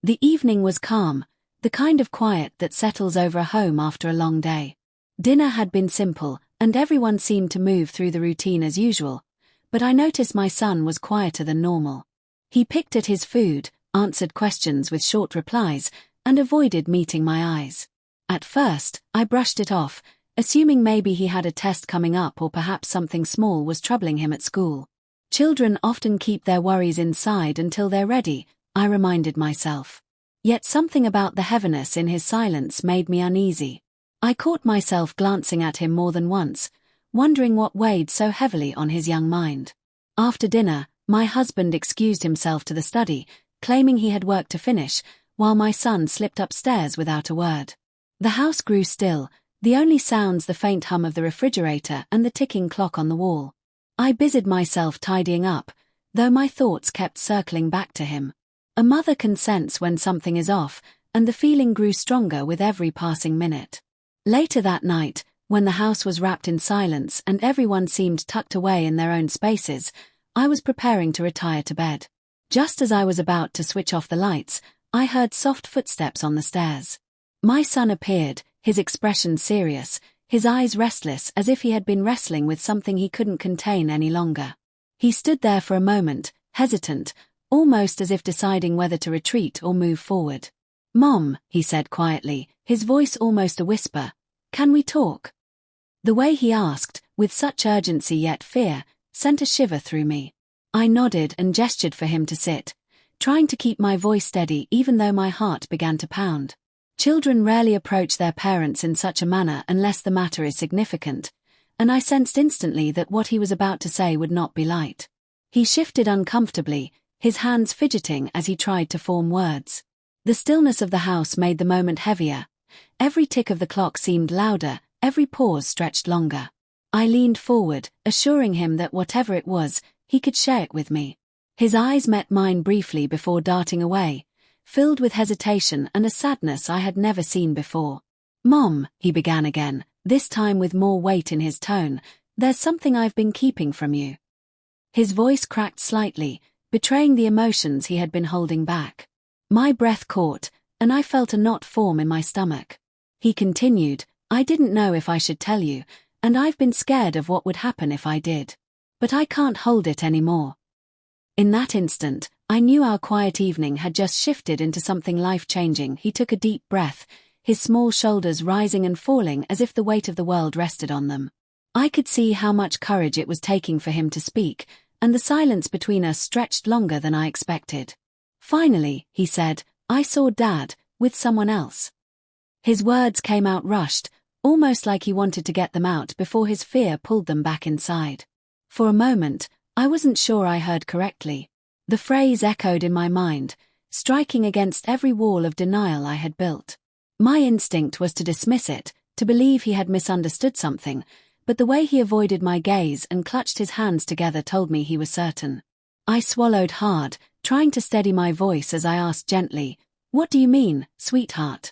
The evening was calm, the kind of quiet that settles over a home after a long day. Dinner had been simple, and everyone seemed to move through the routine as usual, but I noticed my son was quieter than normal. He picked at his food, answered questions with short replies, and avoided meeting my eyes. At first, I brushed it off, assuming maybe he had a test coming up or perhaps something small was troubling him at school. Children often keep their worries inside until they're ready, I reminded myself. Yet something about the heaviness in his silence made me uneasy. I caught myself glancing at him more than once, wondering what weighed so heavily on his young mind. After dinner, my husband excused himself to the study, claiming he had work to finish, while my son slipped upstairs without a word. The house grew still, the only sounds the faint hum of the refrigerator and the ticking clock on the wall. I busied myself tidying up, though my thoughts kept circling back to him. A mother can sense when something is off, and the feeling grew stronger with every passing minute. Later that night, when the house was wrapped in silence and everyone seemed tucked away in their own spaces, I was preparing to retire to bed. Just as I was about to switch off the lights, I heard soft footsteps on the stairs. My son appeared, his expression serious, his eyes restless as if he had been wrestling with something he couldn't contain any longer. He stood there for a moment, hesitant, almost as if deciding whether to retreat or move forward. "Mom," he said quietly, his voice almost a whisper, "can we talk?" The way he asked, with such urgency yet fear, sent a shiver through me. I nodded and gestured for him to sit, trying to keep my voice steady even though my heart began to pound. Children rarely approach their parents in such a manner unless the matter is significant, and I sensed instantly that what he was about to say would not be light. He shifted uncomfortably, his hands fidgeting as he tried to form words. The stillness of the house made the moment heavier. Every tick of the clock seemed louder, every pause stretched longer. I leaned forward, assuring him that whatever it was, he could share it with me. His eyes met mine briefly before darting away, filled with hesitation and a sadness I had never seen before. "Mom," he began again, this time with more weight in his tone, "there's something I've been keeping from you." His voice cracked slightly, betraying the emotions he had been holding back. My breath caught, and I felt a knot form in my stomach. He continued, "I didn't know if I should tell you, and I've been scared of what would happen if I did. But I can't hold it anymore." In that instant, I knew our quiet evening had just shifted into something life-changing. He took a deep breath, his small shoulders rising and falling as if the weight of the world rested on them. I could see how much courage it was taking for him to speak, and the silence between us stretched longer than I expected. "Finally," he said, "I saw Dad, with someone else." His words came out rushed, almost like he wanted to get them out before his fear pulled them back inside. For a moment, I wasn't sure I heard correctly. The phrase echoed in my mind, striking against every wall of denial I had built. My instinct was to dismiss it, to believe he had misunderstood something, but the way he avoided my gaze and clutched his hands together told me he was certain. I swallowed hard, trying to steady my voice as I asked gently, "What do you mean, sweetheart?"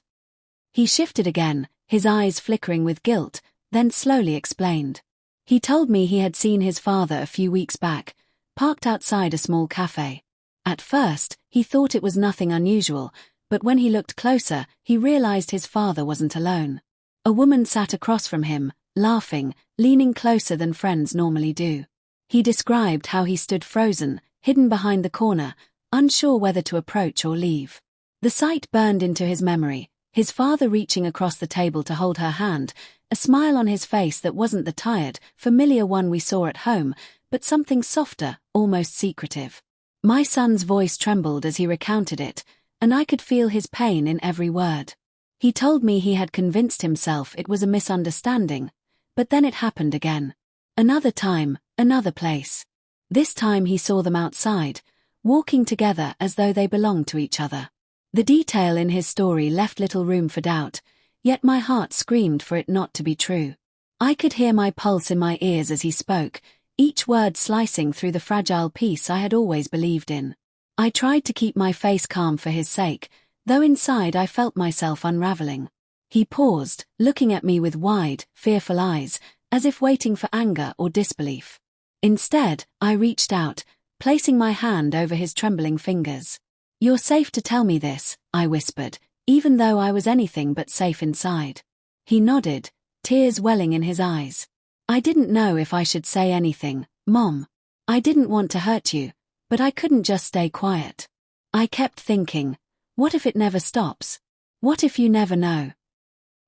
He shifted again, his eyes flickering with guilt, then slowly explained. He told me he had seen his father a few weeks back, parked outside a small cafe. At first, he thought it was nothing unusual, but when he looked closer, he realized his father wasn't alone. A woman sat across from him, laughing, leaning closer than friends normally do. He described how he stood frozen, hidden behind the corner, unsure whether to approach or leave. The sight burned into his memory, his father reaching across the table to hold her hand, a smile on his face that wasn't the tired, familiar one we saw at home, but something softer, almost secretive. My son's voice trembled as he recounted it, and I could feel his pain in every word. He told me he had convinced himself it was a misunderstanding, but then it happened again. Another time, another place. This time he saw them outside, walking together as though they belonged to each other. The detail in his story left little room for doubt, yet my heart screamed for it not to be true. I could hear my pulse in my ears as he spoke, each word slicing through the fragile peace I had always believed in. I tried to keep my face calm for his sake, though inside I felt myself unraveling. He paused, looking at me with wide, fearful eyes, as if waiting for anger or disbelief. Instead, I reached out, placing my hand over his trembling fingers. "You're safe to tell me this," I whispered, even though I was anything but safe inside. He nodded, tears welling in his eyes. "I didn't know if I should say anything, Mom. I didn't want to hurt you, but I couldn't just stay quiet." I kept thinking, what if it never stops? What if you never know?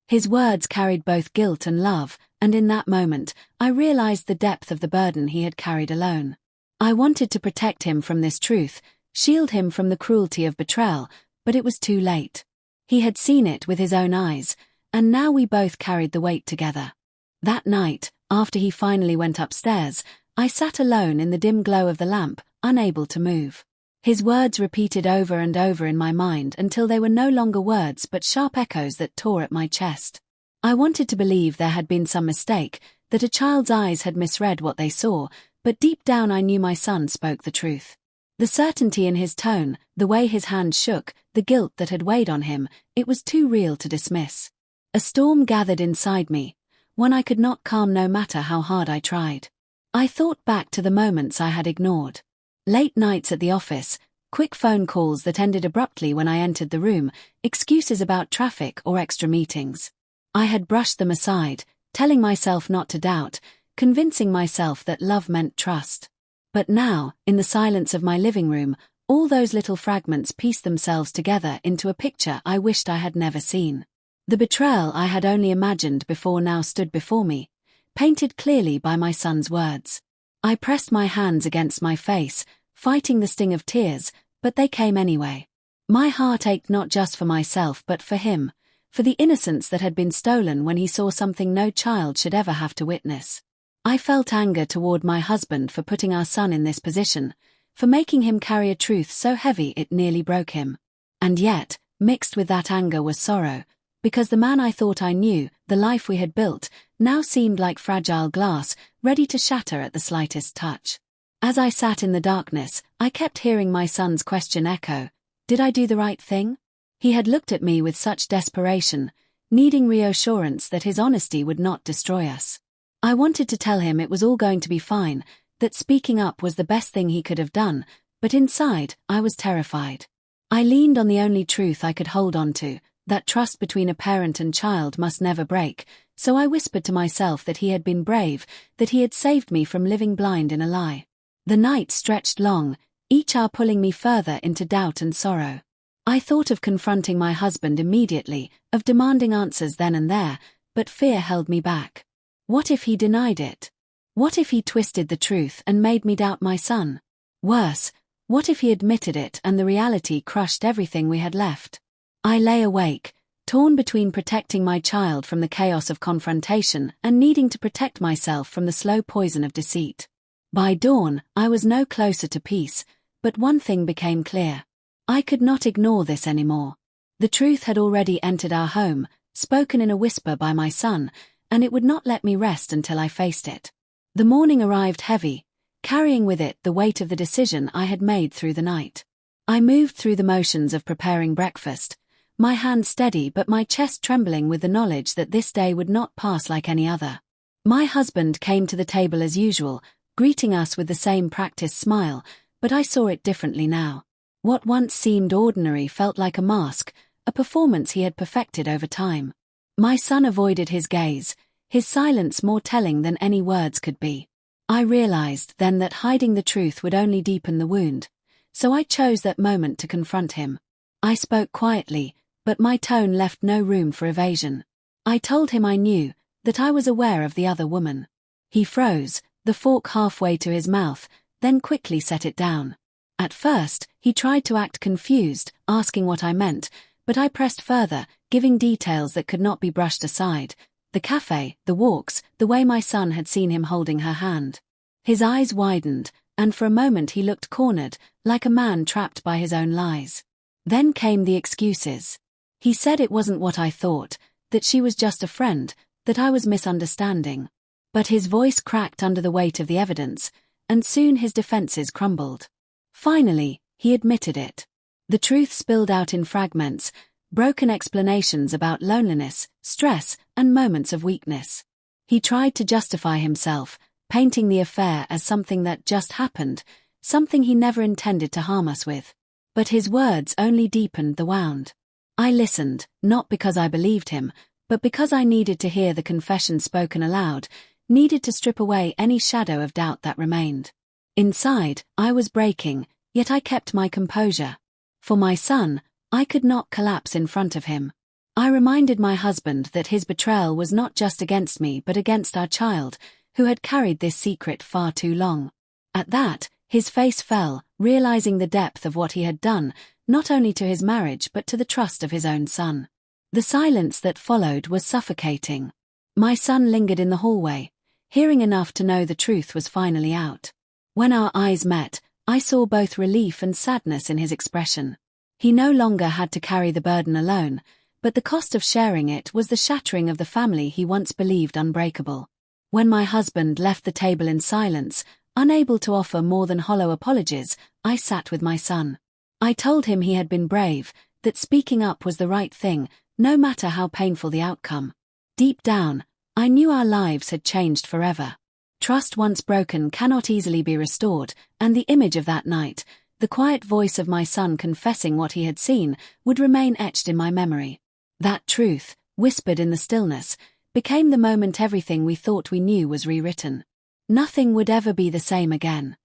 His words carried both guilt and love, and in that moment, I realized the depth of the burden he had carried alone. I wanted to protect him from this truth, shield him from the cruelty of betrayal, but it was too late. He had seen it with his own eyes, and now we both carried the weight together. That night, after he finally went upstairs, I sat alone in the dim glow of the lamp, unable to move. His words repeated over and over in my mind until they were no longer words but sharp echoes that tore at my chest. I wanted to believe there had been some mistake, that a child's eyes had misread what they saw, but deep down I knew my son spoke the truth. The certainty in his tone, the way his hand shook, the guilt that had weighed on him, it was too real to dismiss. A storm gathered inside me, one I could not calm no matter how hard I tried. I thought back to the moments I had ignored. Late nights at the office, quick phone calls that ended abruptly when I entered the room, excuses about traffic or extra meetings. I had brushed them aside, telling myself not to doubt, convincing myself that love meant trust. But now, in the silence of my living room, all those little fragments pieced themselves together into a picture I wished I had never seen. The betrayal I had only imagined before now stood before me, painted clearly by my son's words. I pressed my hands against my face, fighting the sting of tears, but they came anyway. My heart ached not just for myself but for him, for the innocence that had been stolen when he saw something no child should ever have to witness. I felt anger toward my husband for putting our son in this position, for making him carry a truth so heavy it nearly broke him. And yet, mixed with that anger was sorrow, because the man I thought I knew, the life we had built, now seemed like fragile glass, ready to shatter at the slightest touch. As I sat in the darkness, I kept hearing my son's question echo, "Did I do the right thing?" He had looked at me with such desperation, needing reassurance that his honesty would not destroy us. I wanted to tell him it was all going to be fine, that speaking up was the best thing he could have done, but inside, I was terrified. I leaned on the only truth I could hold on to, that trust between a parent and child must never break, so I whispered to myself that he had been brave, that he had saved me from living blind in a lie. The night stretched long, each hour pulling me further into doubt and sorrow. I thought of confronting my husband immediately, of demanding answers then and there, but fear held me back. What if he denied it? What if he twisted the truth and made me doubt my son? Worse, what if he admitted it and the reality crushed everything we had left? I lay awake, torn between protecting my child from the chaos of confrontation and needing to protect myself from the slow poison of deceit. By dawn, I was no closer to peace, but one thing became clear. I could not ignore this anymore. The truth had already entered our home, spoken in a whisper by my son, and it would not let me rest until I faced it. The morning arrived heavy, carrying with it the weight of the decision I had made through the night. I moved through the motions of preparing breakfast, my hand steady but my chest trembling with the knowledge that this day would not pass like any other. My husband came to the table as usual, greeting us with the same practiced smile, but I saw it differently now. What once seemed ordinary felt like a mask, a performance he had perfected over time. My son avoided his gaze, his silence more telling than any words could be. I realized then that hiding the truth would only deepen the wound, so I chose that moment to confront him. I spoke quietly, but my tone left no room for evasion. I told him I knew, that I was aware of the other woman. He froze, the fork halfway to his mouth, then quickly set it down. At first, he tried to act confused, asking what I meant, but I pressed further, giving details that could not be brushed aside. The cafe, the walks, the way my son had seen him holding her hand. His eyes widened, and for a moment he looked cornered, like a man trapped by his own lies. Then came the excuses. He said it wasn't what I thought, that she was just a friend, that I was misunderstanding. But his voice cracked under the weight of the evidence, and soon his defenses crumbled. Finally, he admitted it. The truth spilled out in fragments, broken explanations about loneliness, stress, and moments of weakness. He tried to justify himself, painting the affair as something that just happened, something he never intended to harm us with. But his words only deepened the wound. I listened, not because I believed him, but because I needed to hear the confession spoken aloud, needed to strip away any shadow of doubt that remained. Inside, I was breaking, yet I kept my composure. For my son, I could not collapse in front of him. I reminded my husband that his betrayal was not just against me but against our child, who had carried this secret far too long. At that, his face fell, realizing the depth of what he had done, not only to his marriage but to the trust of his own son. The silence that followed was suffocating. My son lingered in the hallway, hearing enough to know the truth was finally out. When our eyes met, I saw both relief and sadness in his expression. He no longer had to carry the burden alone, but the cost of sharing it was the shattering of the family he once believed unbreakable. When my husband left the table in silence, unable to offer more than hollow apologies, I sat with my son. I told him he had been brave, that speaking up was the right thing, no matter how painful the outcome. Deep down, I knew our lives had changed forever. Trust once broken cannot easily be restored, and the image of that night, the quiet voice of my son confessing what he had seen, would remain etched in my memory. That truth, whispered in the stillness, became the moment everything we thought we knew was rewritten. Nothing would ever be the same again.